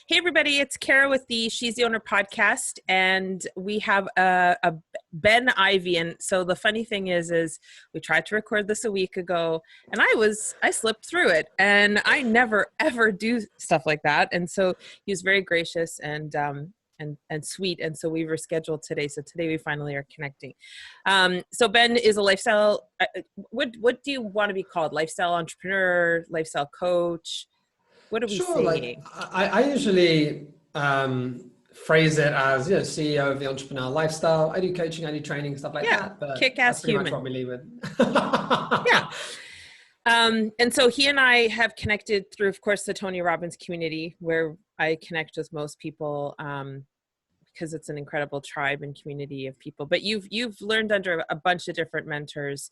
Hey everybody, it's Kara with the She's the Owner podcast, and we have a Ben Ivey. And so the funny thing is we tried to record this a week ago, and I slipped through it, and I never ever do stuff like that. And so he was very gracious and sweet, and so we rescheduled today. So today we finally are connecting. So Ben is a lifestyle. What do you want to be called? Lifestyle entrepreneur, lifestyle coach? What are we Sure. saying? I usually phrase it as, CEO of the entrepreneur lifestyle. I do coaching, I do training, stuff like that, but kick-ass that's pretty much human. what we leave with. Yeah. And so he and I have connected through, of course, the Tony Robbins community, where I connect with most people, because it's an incredible tribe and community of people. But you've learned under a bunch of different mentors.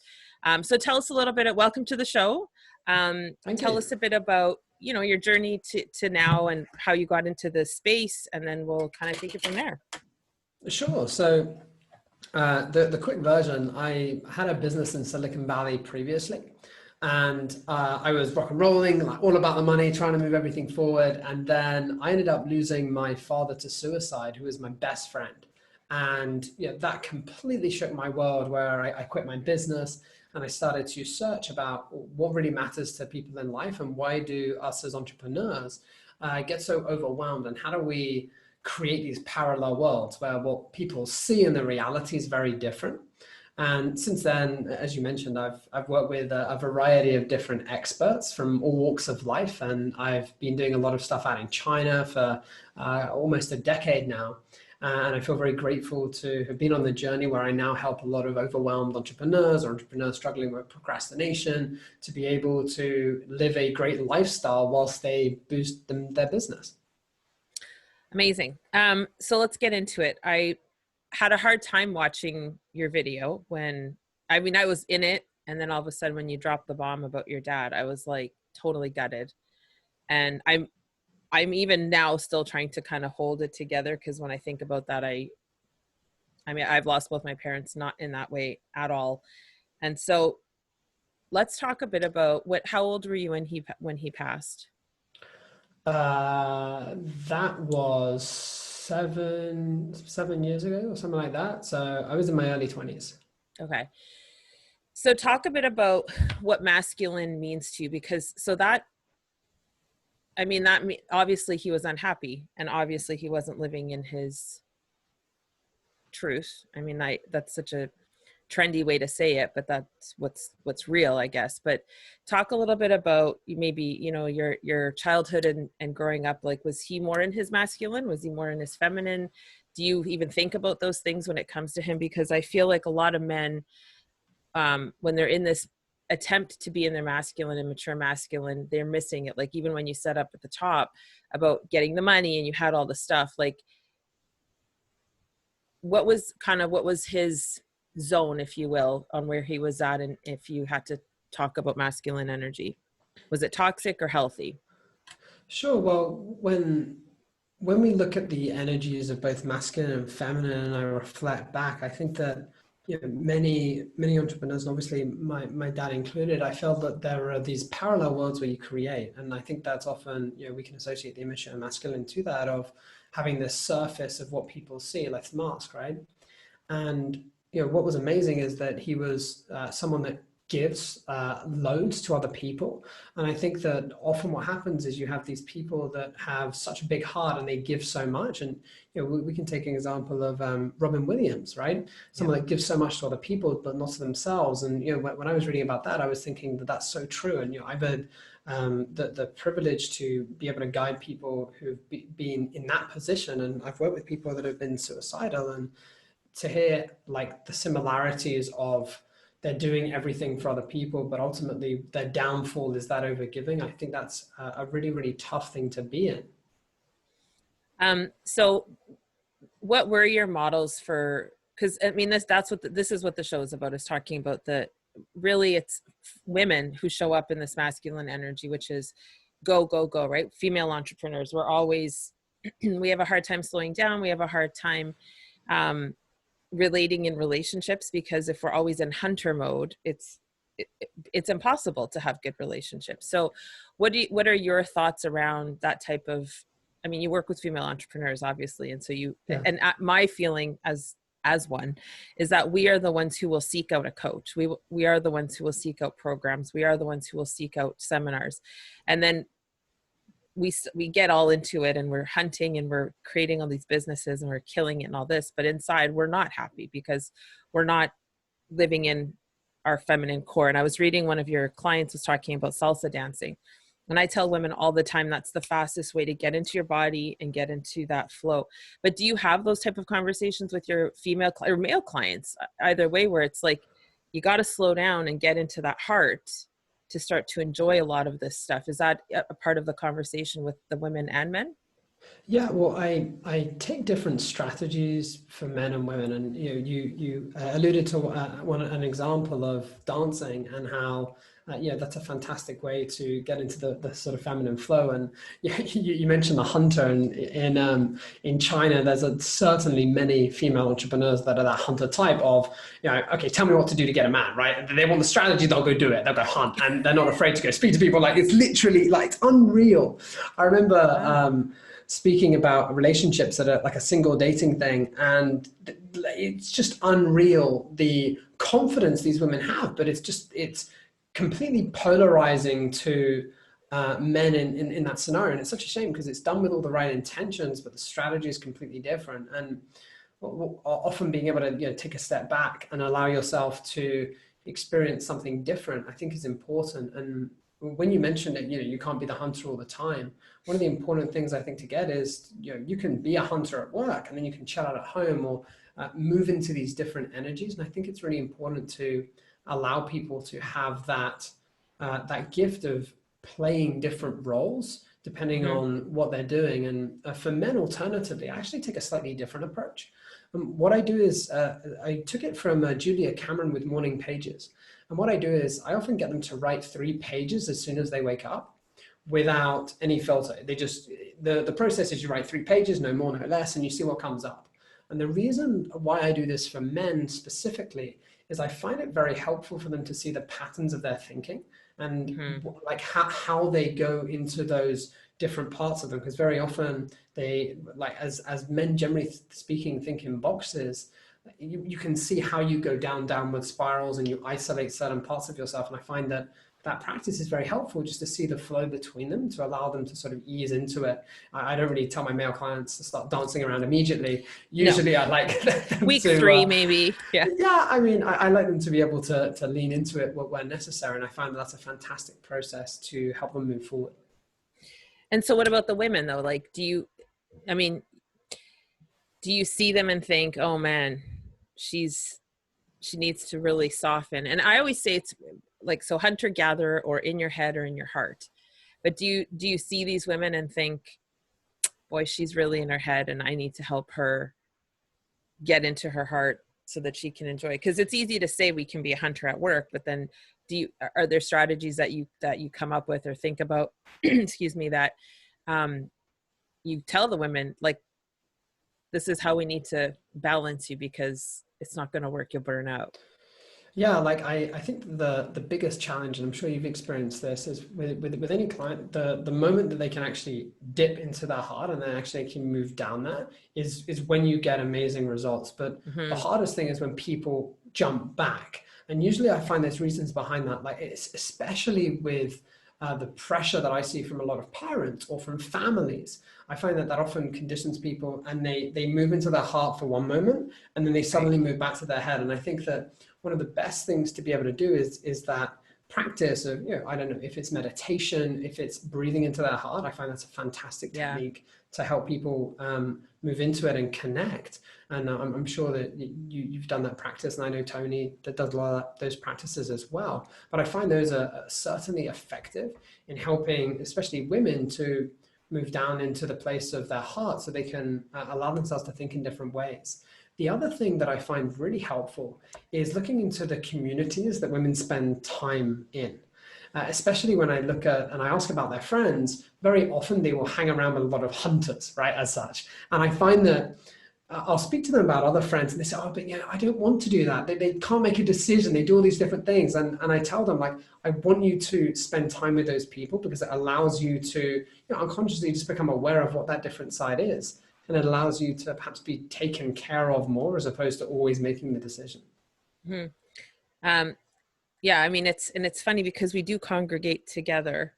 So tell us a little bit. Welcome to the show. Tell us a bit about your journey to now and how you got into this space, and then we'll kind of take it from there. Sure. So the quick version, I had a business in Silicon Valley previously, and I was rock and rolling, like all about the money, trying to move everything forward. And then I ended up losing my father to suicide, who was my best friend. And that completely shook my world, where I quit my business and I started to search about what really matters to people in life, and why do us as entrepreneurs get so overwhelmed, and how do we create these parallel worlds where what people see in the reality is very different. And since then, as you mentioned, I've worked with a variety of different experts from all walks of life, and I've been doing a lot of stuff out in China for almost a decade now. And I feel very grateful to have been on the journey where I now help a lot of overwhelmed entrepreneurs or entrepreneurs struggling with procrastination to be able to live a great lifestyle whilst they boost their business. Amazing. So let's get into it. I had a hard time watching your video I was in it, and then all of a sudden when you dropped the bomb about your dad, I was like totally gutted. And I'm even now still trying to kind of hold it together, because when I think about that, I've lost both my parents, not in that way at all. And so let's talk a bit about how old were you when he passed? That was seven years ago or something like that. So I was in my early 20s. Okay. So talk a bit about what masculine means to you, because obviously he was unhappy, and obviously he wasn't living in his truth. That's such a trendy way to say it, but that's what's real, I guess. But talk a little bit about maybe, your childhood and growing up. Like, was he more in his masculine? Was he more in his feminine? Do you even think about those things when it comes to him? Because I feel like a lot of men, when they're in this attempt to be in their masculine and mature masculine, they're missing it. Like, even when you set up at the top about getting the money and you had all the stuff, like what was his zone, if you will, on where he was at? And if you had to talk about masculine energy, was it toxic or healthy? Sure. Well, when we look at the energies of both masculine and feminine, and I reflect back, I think that many entrepreneurs, and obviously my dad included, I felt that there are these parallel worlds where you create, and I think that's often we can associate the immature masculine to that, of having this surface of what people see, like the mask, right? And what was amazing is that he was someone that gives loads to other people. And I think that often what happens is you have these people that have such a big heart and they give so much. And we can take an example of Robin Williams, right? Someone that gives so much to other people but not to themselves. And when I was reading about that, I was thinking that that's so true. And I've had the privilege to be able to guide people who've been in that position, and I've worked with people that have been suicidal, and to hear like the similarities of they're doing everything for other people, but ultimately their downfall is that overgiving. I think that's a really, really tough thing to be in. So what were your models for, because this is what the show is about, is talking about it's women who show up in this masculine energy, which is go, go, go, right? Female entrepreneurs. We're always, we have a hard time slowing down. We have a hard time, relating in relationships, because if we're always in hunter mode, it's impossible to have good relationships. So what are your thoughts around that type of I mean, you work with female entrepreneurs, obviously. And so Yeah. and my feeling as one is that we are the ones who will seek out a coach. We are the ones who will seek out programs. We are the ones who will seek out seminars. And then we get all into it and we're hunting and we're creating all these businesses and we're killing it and all this, but inside we're not happy because we're not living in our feminine core. And I was reading, one of your clients was talking about salsa dancing. And I tell women all the time, that's the fastest way to get into your body and get into that flow. But do you have those type of conversations with your female or male clients, either way, where it's like, you got to slow down and get into that heart to start to enjoy a lot of this stuff? Is that a part of the conversation with the women and men? Yeah, well, I take different strategies for men and women, and you alluded to an example of dancing and how that's a fantastic way to get into the sort of feminine flow. And you mentioned the hunter, and in China, there's certainly many female entrepreneurs that are that hunter type of, okay, tell me what to do to get a man, right? They want the strategy, they'll go do it, they'll go hunt, and they're not afraid to go speak to people. Like, it's literally like, it's unreal. I remember. Wow. Speaking about relationships that are like a single dating thing, and it's just unreal the confidence these women have, but it's completely polarizing to men in that scenario. And it's such a shame because it's done with all the right intentions, but the strategy is completely different. And often being able to take a step back and allow yourself to experience something different, I think, is important. And when you mentioned it, you can't be the hunter all the time. One of the important things I think to get is, you can be a hunter at work and then you can chill out at home, or move into these different energies. And I think it's really important to allow people to have that gift of playing different roles depending on what they're doing. And for men, alternatively, I actually take a slightly different approach. What I do is I took it from Julia Cameron with Morning Pages. And what I do is I often get them to write 3 pages as soon as they wake up without any filter. They just, the process is you write 3 pages, no more, no less, and you see what comes up. And the reason why I do this for men specifically is I find it very helpful for them to see the patterns of their thinking and like how they go into those different parts of them. Because very often they, like, as men generally speaking, think in boxes. You can see how you go downward spirals and you isolate certain parts of yourself. And I find that practice is very helpful, just to see the flow between them, to allow them to sort of ease into it. I don't really tell my male clients to start dancing around immediately. Usually I like them week to, 3, maybe. Yeah. Yeah, I mean, I like them to be able to lean into it where necessary. And I find that that's a fantastic process to help them move forward. And so what about the women though? Like, do you see them and think, oh man, she needs to really soften? And I always say it's like, so hunter gatherer, or in your head or in your heart. But do you see these women and think, boy, she's really in her head and I need to help her get into her heart so that she can enjoy? Because it's easy to say we can be a hunter at work, but then are there strategies that you come up with or think about, excuse me, that you tell the women, like, this is how we need to balance you, because it's not going to work, you'll burn out? Yeah, like I think the biggest challenge, and I'm sure you've experienced this, is with any client, the moment that they can actually dip into their heart and then actually can move down that is when you get amazing results. But the hardest thing is when people jump back. And usually I find there's reasons behind that. Like, it's especially with the pressure that I see from a lot of parents or from families. I find that often conditions people, and they move into their heart for one moment and then they suddenly move back to their head. And I think that one of the best things to be able to do is that practice of, I don't know if it's meditation, if it's breathing into their heart. I find that's a fantastic technique to help people move into it and connect. And I'm sure that you've done that practice, and I know Tony that does a lot of those practices as well. But I find those are certainly effective in helping, especially women, to move down into the place of their heart so they can allow themselves to think in different ways. The other thing that I find really helpful is looking into the communities that women spend time in. Especially when I look at and I ask about their friends, very often they will hang around with a lot of hunters, right, as such. And I find that I'll speak to them about other friends and they say, oh, but yeah, I don't want to do that. They can't make a decision. They do all these different things. And I tell them, like, I want you to spend time with those people because it allows you to, unconsciously just become aware of what that different side is. And it allows you to perhaps be taken care of more as opposed to always making the decision. Hmm. Um, yeah, I mean, it's funny because we do congregate together,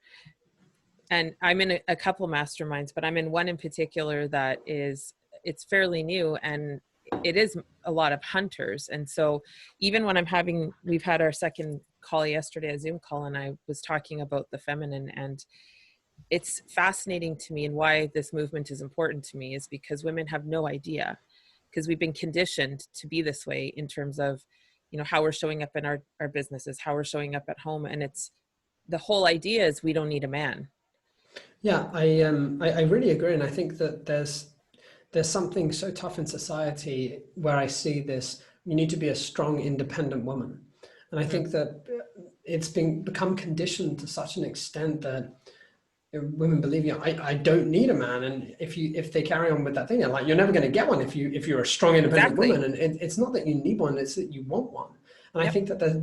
and I'm in a couple masterminds, but I'm in one in particular that it's fairly new, and it is a lot of hunters. And so even when we've had our second call yesterday, a Zoom call, and I was talking about the feminine, and it's fascinating to me, and why this movement is important to me is because women have no idea, because we've been conditioned to be this way in terms of, how we're showing up in our businesses, how we're showing up at home. And it's the whole idea is we don't need a man. Yeah, I really agree, and I think that there's something so tough in society where I see this. You need to be a strong, independent woman, and I think that it's become conditioned to such an extent that women believe, I don't need a man, and if they carry on with that thing, like, you're never going to get one if you're a strong, independent Exactly. woman, and it's not that you need one; it's that you want one. And I Yep. think that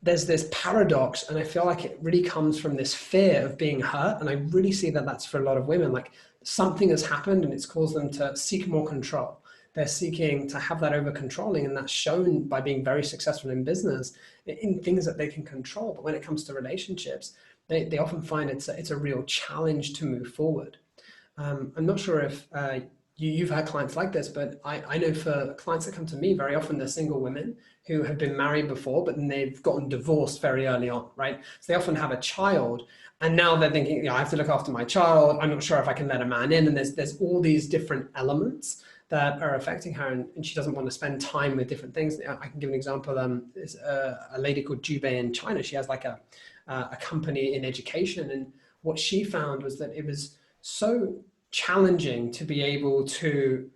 there's this paradox, and I feel like it really comes from this fear of being hurt. And I really see that that's for a lot of women, like, something has happened and it's caused them to seek more control. They're seeking to have that over controlling, and that's shown by being very successful in business in things that they can control. But when it comes to relationships, they often find it's a real challenge to move forward. I'm not sure if you've had clients like this, but I know for clients that come to me, very often they're single women who have been married before, but then they've gotten divorced very early on, right? So they often have a child, and now they're thinking, I have to look after my child. I'm not sure if I can let a man in, and there's all these different elements that are affecting her, and she doesn't want to spend time with different things. I can give an example. There's a lady called Jube in China. She has like a company in education, and what she found was that it was so challenging to be able to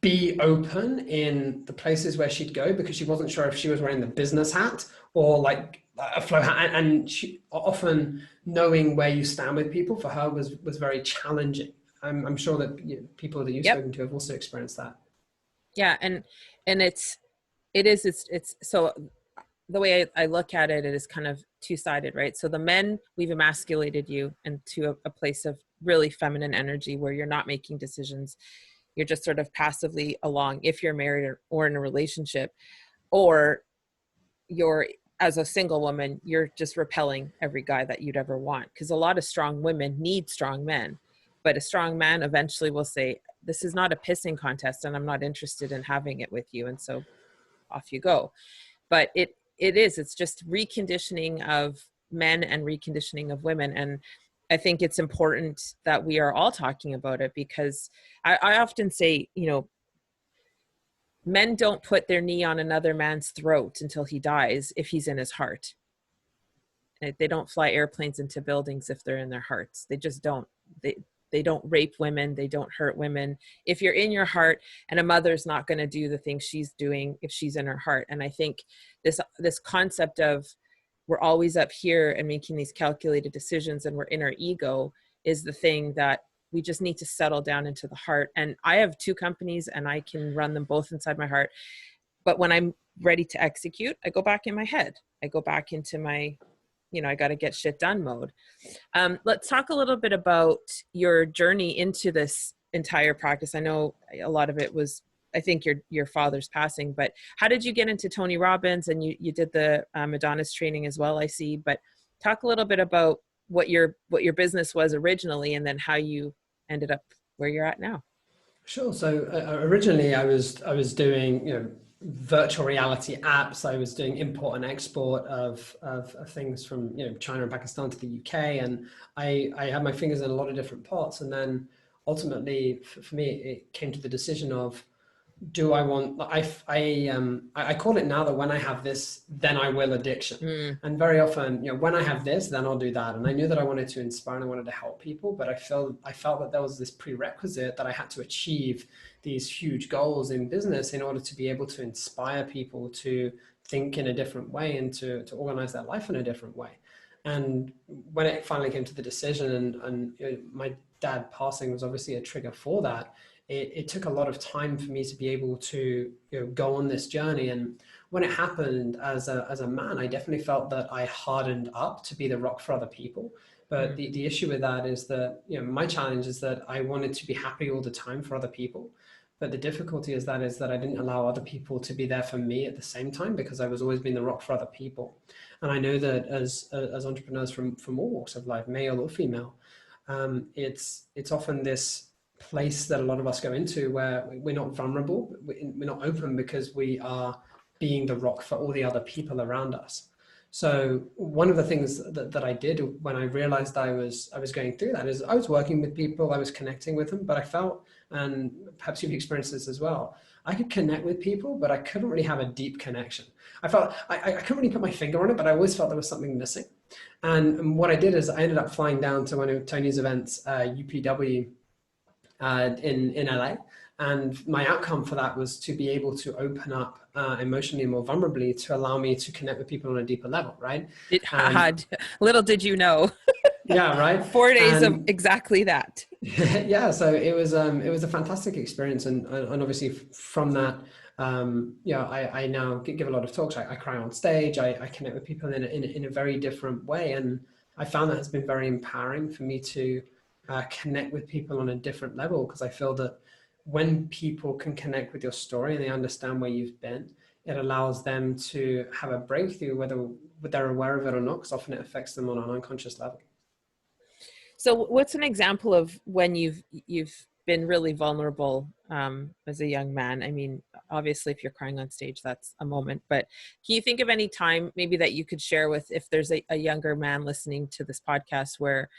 be open in the places where she'd go, because she wasn't sure if she was wearing the business hat or like a flow hat, and she often knowing where you stand with people for her was very challenging. I'm sure that people that you've Yep. spoken to have also experienced that. Yeah. And it's so the way I look at it, it is kind of two-sided, right? So the men, we've emasculated you into a place of really feminine energy where you're not making decisions. You're just sort of passively along if you're married or in a relationship, or you're, as a single woman, you're just repelling every guy that you'd ever want. Because a lot of strong women need strong men, but a strong man eventually will say, this is not a pissing contest and I'm not interested in having it with you. And so off you go. But it's just reconditioning of men and reconditioning of women. And I think it's important that we are all talking about it, because I often say, men don't put their knee on another man's throat until he dies if he's in his heart. They don't fly airplanes into buildings if they're in their hearts. They just don't. They don't rape women. They don't hurt women. If you're in your heart, and a mother's not going to do the things she's doing if she's in her heart. And I think this concept of we're always up here and making these calculated decisions and we're in our ego is the thing that we just need to settle down into the heart. And I have two companies and I can run them both inside my heart. But when I'm ready to execute, I go back in my head. I go back into my, I got to get shit done mode. Let's talk a little bit about your journey into this entire practice. I know a lot of it was, I think, your father's passing, but how did you get into Tony Robbins? And you did the Madonna's training as well, I see. But talk a little bit about what your business was originally, and then how you ended up where you're at now. Sure. So originally, I was doing virtual reality apps. I was doing import and export of things from China and Pakistan to the UK, and I had my fingers in a lot of different pots. And then ultimately, for me, it came to the decision of, do I want, I call it now that when I have this, then I will addiction. Mm, And very often, when I have this, then I'll do that. And I knew that I wanted to inspire and I wanted to help people, but I felt that there was this prerequisite that I had to achieve these huge goals in business in order to be able to inspire people to think in a different way and to organize their life in a different way. And when it finally came to the decision, and my dad passing was obviously a trigger for that, it took a lot of time for me to be able to, go on this journey. And when it happened as a man, I definitely felt that I hardened up to be the rock for other people. But the issue with that is that, my challenge is that I wanted to be happy all the time for other people. But the difficulty is that I didn't allow other people to be there for me at the same time, because I was always being the rock for other people. And I know that as entrepreneurs from all walks of life, male or female, it's often this place that a lot of us go into where we're not vulnerable, we're not open, because we are being the rock for all the other people around us. So one of the things that I did when I realized I was going through that is I was working with people, I was connecting with them, but I felt, and perhaps you've experienced this as well, I could connect with people, but I couldn't really have a deep connection. I felt I couldn't really put my finger on it, but I always felt there was something missing. And what I did is I ended up flying down to one of Tony's events, UPW, in LA. And my outcome for that was to be able to open up emotionally and more vulnerably, to allow me to connect with people on a deeper level, right? It had, little did you know. Yeah, right. 4 days of exactly that. Yeah, so it was a fantastic experience, and obviously from that, I now give a lot of talks. I cry on stage. I connect with people in a very different way, and I found that has been very empowering for me to connect with people on a different level, because I feel that when people can connect with your story and they understand where you've been, it allows them to have a breakthrough, whether they're aware of it or not, because often it affects them on an unconscious level. So what's an example of when you've been really vulnerable as a young man? I mean, obviously if you're crying on stage, that's a moment, but can you think of any time maybe that you could share with, if there's a younger man listening to this podcast where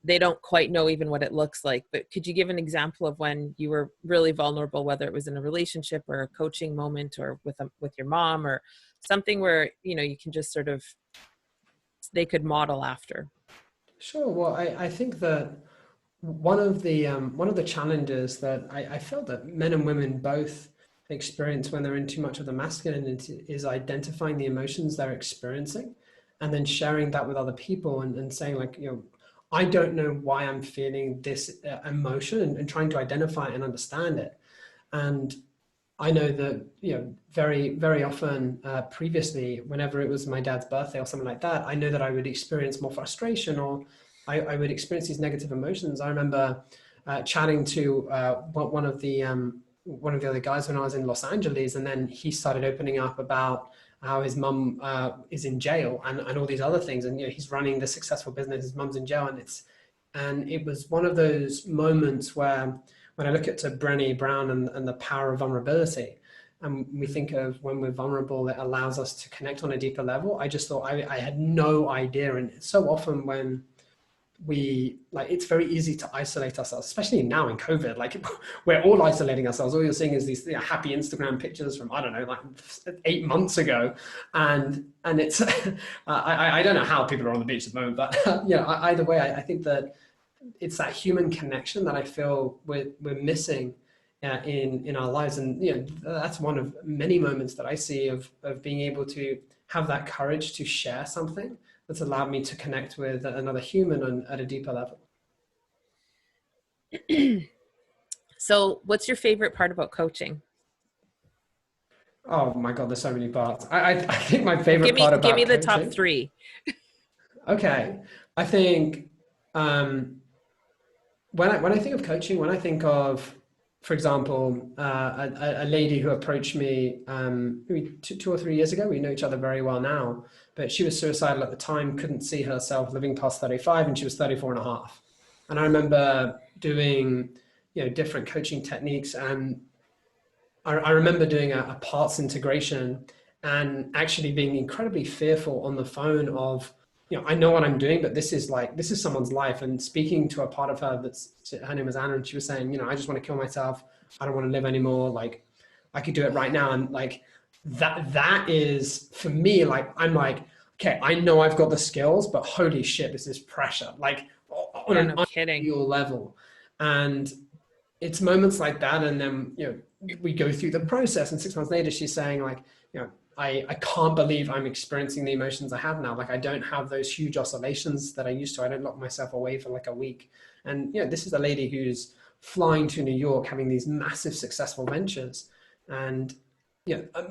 they don't quite know even what it looks like, but could you give an example of when you were really vulnerable, whether it was in a relationship or a coaching moment or with your mom, or something where, you can just sort of, they could model after? Sure. Well, I think that one of the challenges that I felt that men and women both experience when they're in too much of the masculine is identifying the emotions they're experiencing, and then sharing that with other people, and saying, like, I don't know why I'm feeling this emotion, and trying to identify and understand it. And I know that, very, very often previously, whenever it was my dad's birthday or something like that, I know that I would experience more frustration, or I would experience these negative emotions. I remember chatting to one of the other guys when I was in Los Angeles, and then he started opening up about how his mum is in jail, and all these other things. And, he's running the successful business, his mum's in jail, and it was one of those moments where, when I look at to Brené Brown and the power of vulnerability, and we think of when we're vulnerable, it allows us to connect on a deeper level. I just thought I had no idea. And so often when it's very easy to isolate ourselves, especially now in COVID, like we're all isolating ourselves. All you're seeing is these happy Instagram pictures from, I don't know, like 8 months ago. And it's, I don't know how people are on the beach at the moment, but either way, I think that it's that human connection that I feel we're missing in our lives. And that's one of many moments that I see of being able to have that courage to share something that's allowed me to connect with another human at a deeper level. So what's your favorite part about coaching? Oh my God, there's so many parts. I think my favorite part about give me the coaching, top 3. Okay. I think when I think of coaching, when I think of, for example, a lady who approached me maybe 2 or 3 years ago. We know each other very well now, but she was suicidal at the time, couldn't see herself living past 35, and she was 34 and a half. And I remember doing, different coaching techniques, and I remember doing a parts integration, and actually being incredibly fearful on the phone of, I know what I'm doing, but this is someone's life. And speaking to a part of her, her name is Anna, and she was saying, I just want to kill myself. I don't want to live anymore. Like, I could do it right now. And like, that is for me, like, I'm like, okay, I know I've got the skills, but holy shit, this is pressure. Like on an unreal level. And it's moments like that. And then, we go through the process, and 6 months later, she's saying, like, I can't believe I'm experiencing the emotions I have now. Like, I don't have those huge oscillations that I used to. I don't lock myself away for like a week. And, this is a lady who's flying to New York, having these massive successful ventures. And,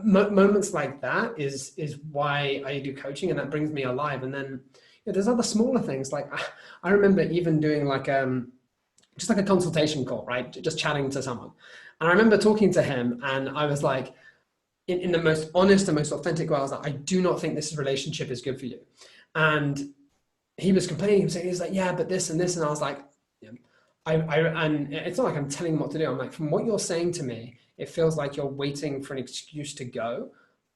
moments like that is why I do coaching, and that brings me alive. And then, there's other smaller things. Like I remember even doing like, just like a consultation call, right? Just chatting to someone. And I remember talking to him, and I was like, in the most honest and most authentic way, I was like, I do not think this relationship is good for you. And he was complaining, he was like, yeah, but this and this. And I was like, yeah, and it's not like I'm telling him what to do. I'm like, from what you're saying to me, it feels like you're waiting for an excuse to go.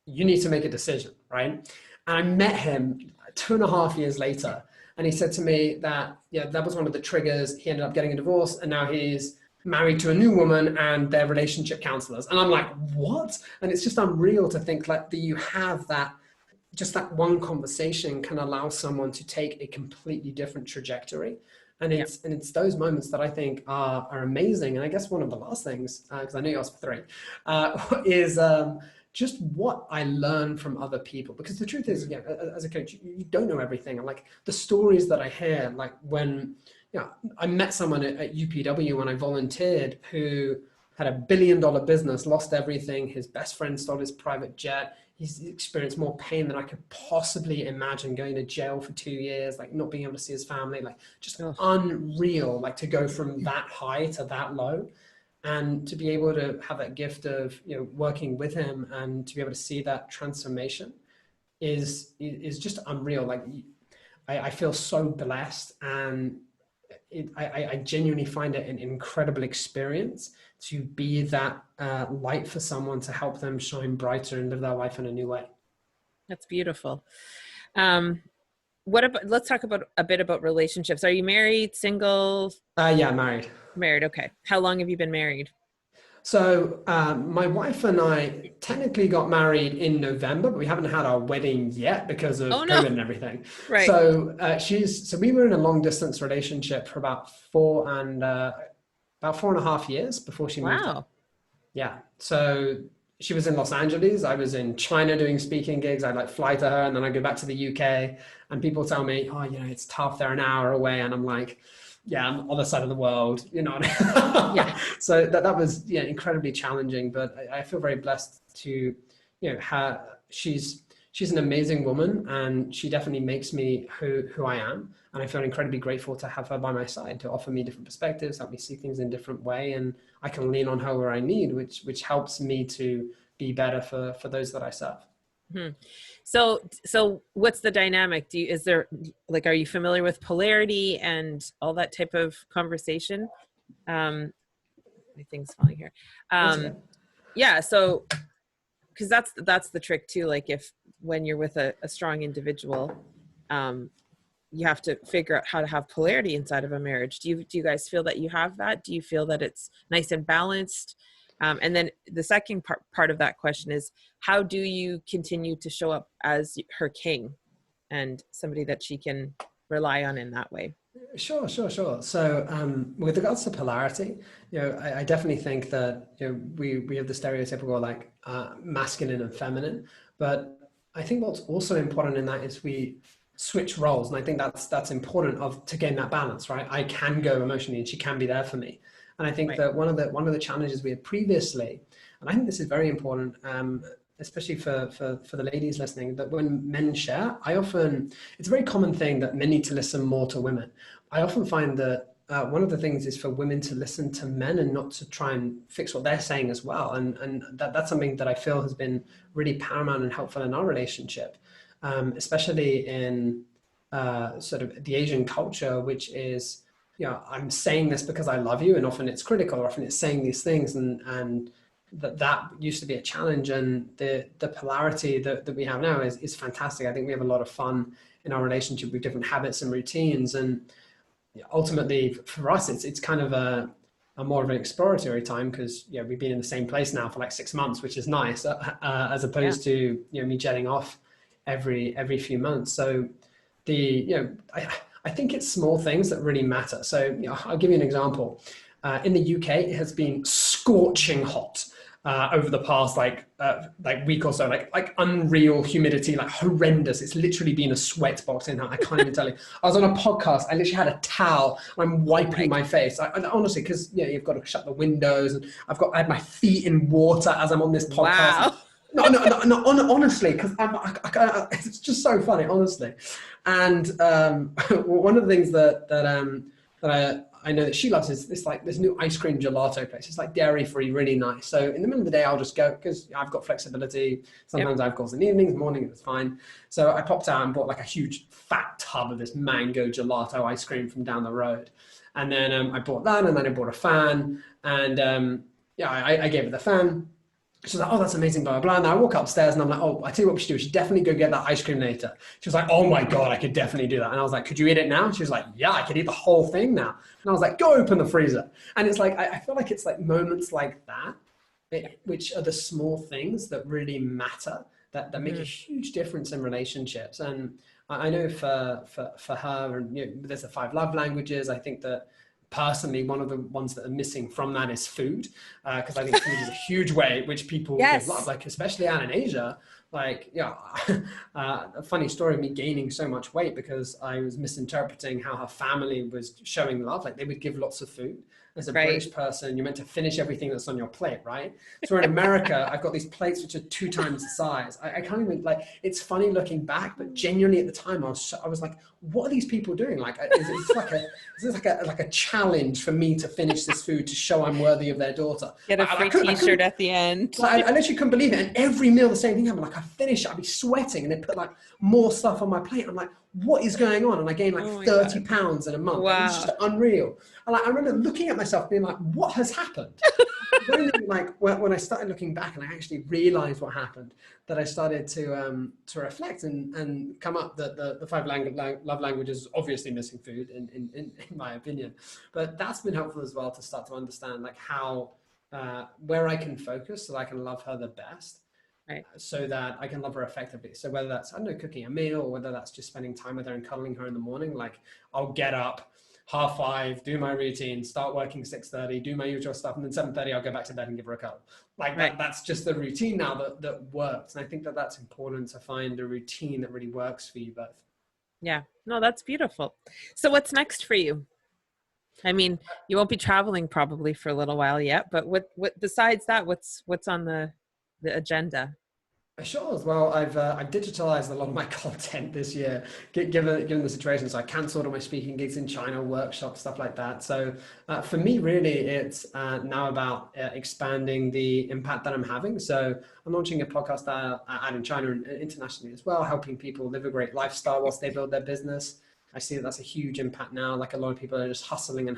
You need to make a decision, right? And I met him 2.5 years later, and he said to me that, that was one of the triggers. He ended up getting a divorce, and now he's married to a new woman, and they're relationship counselors. And I'm like, what? And it's just unreal to think like that you have that, just that one conversation can allow someone to take a completely different trajectory. And it's those moments that I think are amazing. And I guess one of the last things, because I know you asked for 3, is just what I learn from other people. Because the truth is, as a coach, you don't know everything. And like the stories that I hear, like when, I met someone at UPW when I volunteered who had $1 billion business, lost everything. His best friend stole his private jet. He's experienced more pain than I could possibly imagine, going to jail for 2 years, like not being able to see his family, like just unreal, like to go from that high to that low. And to be able to have that gift of, working with him and to be able to see that transformation is just unreal. Like I feel so blessed, and I genuinely find it an incredible experience to be that light for someone, to help them shine brighter and live their life in a new way. That's beautiful. Let's talk about a bit about relationships. Are you married, single? Yeah, married. Married. Okay. How long have you been married? So my wife and I technically got married in November, but we haven't had our wedding yet because of COVID and everything. Right. So so we were in a long distance relationship for about 4.5 years before she moved in. Yeah. So she was in Los Angeles. I was in China doing speaking gigs. I'd like fly to her, and then I go back to the UK, and people tell me, oh, it's tough. They're an hour away. And I'm like, yeah, I'm on the other side of the world, Yeah. So that was, incredibly challenging, but I feel very blessed to, she's an amazing woman, and she definitely makes me who I am. And I feel incredibly grateful to have her by my side to offer me different perspectives, help me see things in a different way. And I can lean on her where I need, which helps me to be better for those that I serve. Mm-hmm. So what's the dynamic? Are you familiar with polarity and all that type of conversation? My thing's falling here. Yeah. So, cause that's the trick too. Like when you're with a strong individual, you have to figure out how to have polarity inside of a marriage. Do you guys feel that you have that? Do you feel that it's nice and balanced? And then the second part of that question is, how do you continue to show up as her king and somebody that she can rely on in that way? Sure. So with regards to polarity, I definitely think that we have the stereotypical like masculine and feminine, but I think what's also important in that is we switch roles, and I think that's important to gain that balance, right? I can go emotionally, and she can be there for me. And I think that one of the challenges we had previously, and I think this is very important, especially for the ladies listening, that when men share, it's a very common thing that men need to listen more to women. I often find that one of the things is for women to listen to men and not to try and fix what they're saying as well. And that's something that I feel has been really paramount and helpful in our relationship, especially in sort of the Asian culture, which is, I'm saying this because I love you, and often it's critical, or often it's saying these things, and that used to be a challenge. And the polarity that we have now is fantastic. I think we have a lot of fun in our relationship with different habits and routines, and ultimately for us, it's kind of a more of an exploratory time, because we've been in the same place now for like 6 months, which is nice, as opposed to me jetting off every few months. So I think it's small things that really matter. So I'll give you an example. In the UK, it has been scorching hot. over the past like week or so, like unreal humidity, like horrendous. It's literally been a sweat box in here. I can't even tell you. I was on a podcast. I literally had a towel. And I'm wiping my face. And honestly, because you've got to shut the windows, and I had my feet in water as I'm on this podcast. Wow. No, honestly, because it's just so funny, honestly. And one of the things that I know that she loves is this new ice cream gelato place. It's like dairy free, really nice. So in the middle of the day, I'll just go because I've got flexibility. Sometimes I have calls in the evenings, morning, it's fine. So I popped out and bought like a huge fat tub of this mango gelato ice cream from down the road. And then I bought that, and then I bought a fan, and I gave her the fan. She's like, oh, that's amazing, blah, blah, blah. And I walk upstairs and I'm like, oh, I tell you what we should do. We should definitely go get that ice cream later. She was like, oh my God, I could definitely do that. And I was like, could you eat it now? She was like, yeah, I could eat the whole thing now. And I was like, go open the freezer. And it's like, I feel like it's like moments like that, which are the small things that really matter, that make a huge difference in relationships. And I know for her, and there's the 5 love languages. I think that personally, one of the ones that are missing from that is food, because I think food is a huge way which people love, like especially out in Asia. Like, a funny story of me gaining so much weight because I was misinterpreting how her family was showing love. Like they would give lots of food. As a British person, you're meant to finish everything that's on your plate, right? So in America, I've got these plates which are 2 times the size. I can't even, like, it's funny looking back, but genuinely at the time, I was like, what are these people doing? Like, is this like a challenge for me to finish this food to show I'm worthy of their daughter? Get a free t-shirt at the end. I literally couldn't believe it. And every meal, the same thing happened. Like I finish it, I'd be sweating, and they put like more stuff on my plate. I'm like, what is going on? And I gained like 30 pounds in a month. Wow. It was just unreal. And I remember looking at myself being like, what has happened? Like when I started looking back and I actually realized what happened, that I started to reflect and come up that the 5 love languages is obviously missing food in my opinion. But that's been helpful as well to start to understand like how, where I can focus so that I can love her the best. Right. So that I can love her effectively. So whether that's, I don't know, cooking a meal, or whether that's just spending time with her and cuddling her in the morning, like I'll get up 5:30, do my routine, start working 6:30, do my usual stuff, and then 7:30 I'll go back to bed and give her a cuddle. Like that's just the routine now that works. And I think that that's important, to find a routine that really works for you both. Yeah, no, that's beautiful. So what's next for you? I mean, you won't be traveling probably for a little while yet, but what besides that, what's on the agenda? Sure. Well, I've digitalized a lot of my content this year, given the situation. So I cancelled all my speaking gigs in China, workshops, stuff like that. So for me, really, it's now about expanding the impact that I'm having. So I'm launching a podcast out in China and internationally as well, helping people live a great lifestyle whilst they build their business. I see that's a huge impact now. Like a lot of people are just hustling, and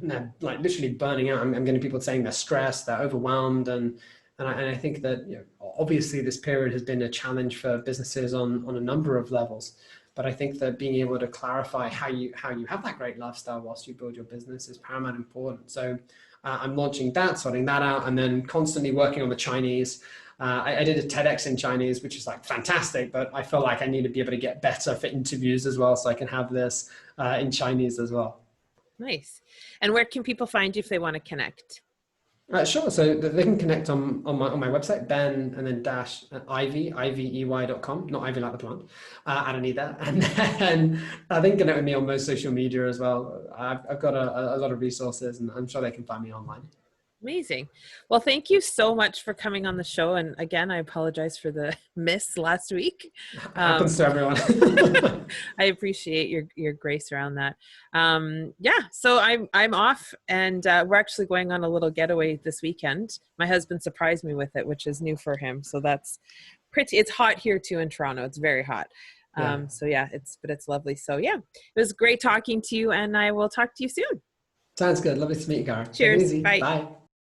they're like literally burning out. I'm getting people saying they're stressed, they're overwhelmed, and I think that obviously this period has been a challenge for businesses on a number of levels. But I think that being able to clarify how you have that great lifestyle whilst you build your business is paramount important. So I'm launching that, sorting that out, and then constantly working on the Chinese. I did a TEDx in Chinese, which is like fantastic, but I feel like I need to be able to get better for interviews as well, so I can have this in Chinese as well. Nice. And where can people find you if they want to connect? Sure. So they can connect on my website, Ben, and then dash Ivey, ivey.com, not Ivy like the plant. I don't need that. And then they can connect with me on most social media as well. I've got a lot of resources, and I'm sure they can find me online. Amazing. Well, thank you so much for coming on the show. And again, I apologize for the miss last week. Happens to everyone. I appreciate your grace around that. So I'm off, and we're actually going on a little getaway this weekend. My husband surprised me with it, which is new for him. So that's it's hot here too in Toronto. It's very hot. It's lovely. So yeah, it was great talking to you, and I will talk to you soon. Sounds good. Lovely to meet you, Gara. Cheers. Bye. Bye.